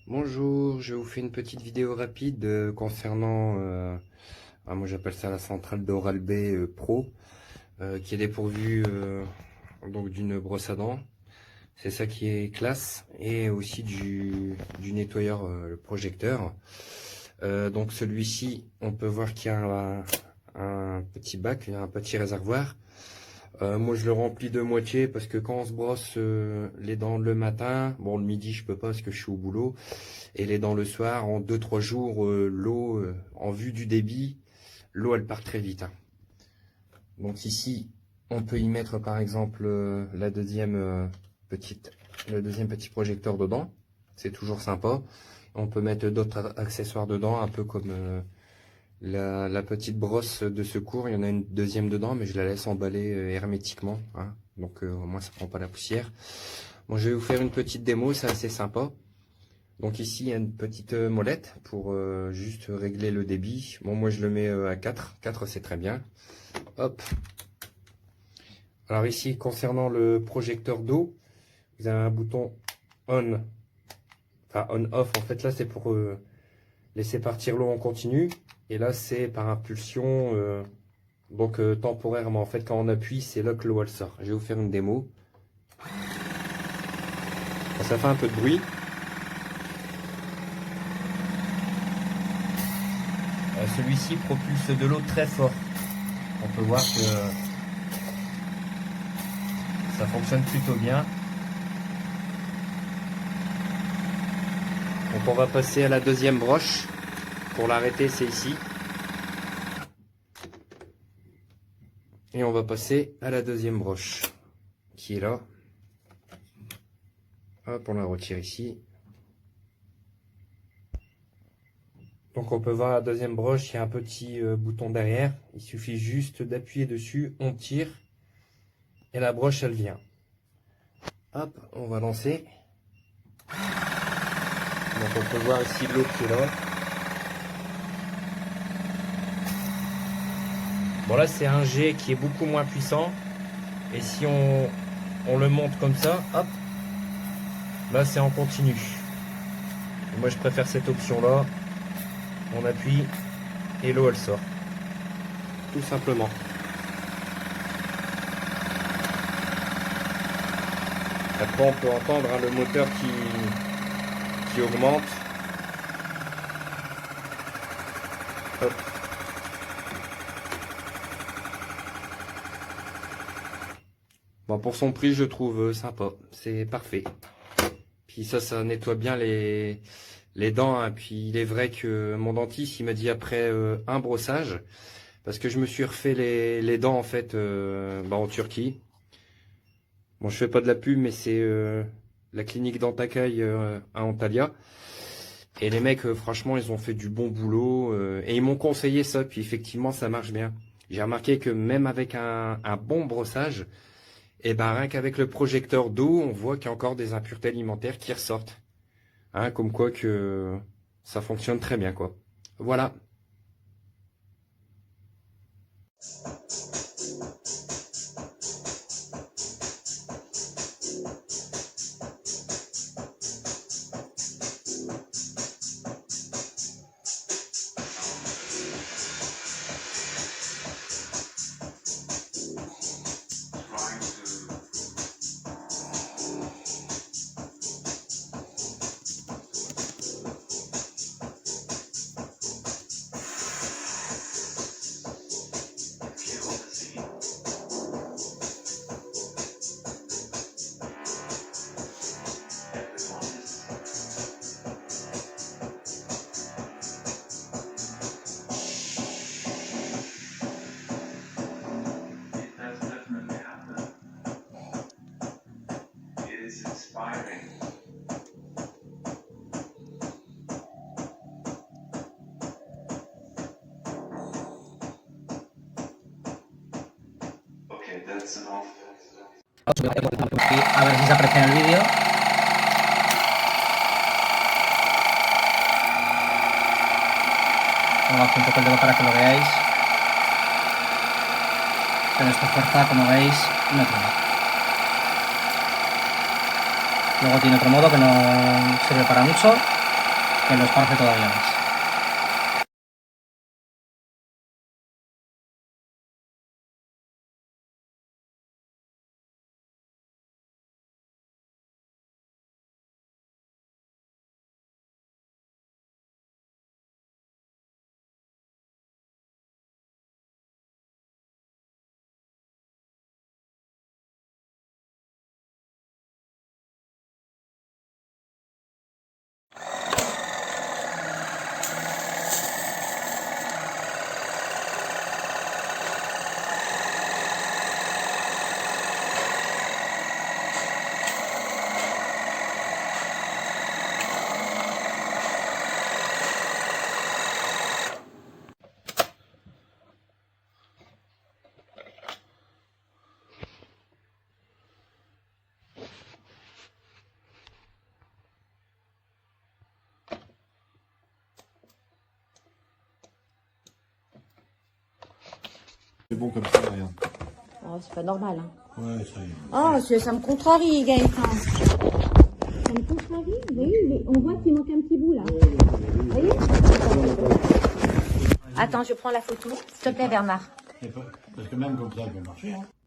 Bonjour, je vous fais une petite vidéo rapide concernant, moi j'appelle ça la centrale d'Oral-B Pro, qui est dépourvue donc d'une brosse à dents. C'est ça qui est classe, et aussi du nettoyeur, le projecteur. Donc celui-ci, on peut voir qu'il y a un petit bac, il y a un petit réservoir. Moi je le remplis de moitié parce que quand on se brosse les dents le matin, bon le midi je peux pas parce que je suis au boulot, et les dents le soir, en 2-3 jours, l'eau, en vue du débit, l'eau elle part très vite, hein. Donc ici, on peut y mettre par exemple le deuxième petit projecteur dedans, c'est toujours sympa. On peut mettre d'autres accessoires dedans, un peu comme la petite brosse de secours, il y en a une deuxième dedans, mais je la laisse emballer hermétiquement, hein. Donc au moins ça prend pas la poussière. Bon, je vais vous faire une petite démo, c'est assez sympa. Donc ici, il y a une petite molette pour juste régler le débit. Bon, moi je le mets à 4. 4 c'est très bien. Hop. Alors ici, concernant le projecteur d'eau, vous avez un bouton on, enfin on-off. En fait, là c'est pour laisser partir l'eau en continu. Et là c'est par impulsion, donc temporairement. En fait, quand on appuie, c'est là que l'eau elle sort. Je vais vous faire une démo. Bon, ça fait un peu de bruit. Celui-ci propulse de l'eau très fort. On peut voir que ça fonctionne plutôt bien. Donc on va passer à la deuxième broche. Pour l'arrêter, c'est ici. Et on va passer à la deuxième broche, qui est là. Hop, on la retire ici. Donc on peut voir la deuxième broche, il y a un petit bouton derrière. Il suffit juste d'appuyer dessus, on tire. Et la broche, elle vient. Hop, on va lancer. Donc on peut voir ici l'eau qui est là. Bon là c'est un jet qui est beaucoup moins puissant. Et si on le monte comme ça, hop, là c'est en continu. Et moi je préfère cette option là. On appuie et l'eau elle sort. Tout simplement. Après on peut entendre le moteur qui augmente. Hop. Bon, pour son prix, je trouve sympa. C'est parfait. Puis ça nettoie bien les dents, hein. Puis il est vrai que mon dentiste, il m'a dit après un brossage, parce que je me suis refait les dents en fait en Turquie. Bon, je fais pas de la pub, mais c'est la clinique Dentacaille à Antalya. Et les mecs, franchement, ils ont fait du bon boulot et ils m'ont conseillé ça. Puis effectivement, ça marche bien. J'ai remarqué que même avec un bon brossage, et ben rien qu'avec le projecteur d'eau, on voit qu'il y a encore des impuretés alimentaires qui ressortent. Hein, comme quoi que ça fonctionne très bien, quoi. Voilà. A ver si se aprecia en el vídeo. Pongo aquí un poco el dedo para que lo veáis. Pero esta fuerza, como veis, no tiene. Luego tiene otro modo que no sirve para mucho. que lo esparce todavía más. C'est bon comme ça, regarde. Oh, c'est pas normal. Hein. Ouais, ça y est. Oh, ça me contrarie, Gaëtan. Ça me contrarie. Vous voyez, on voit qu'il manque un petit bout là. Vous voyez? Attends, je prends la photo. S'il te plaît, Bernard. Parce que même comme ça, elle peut marcher. Hein.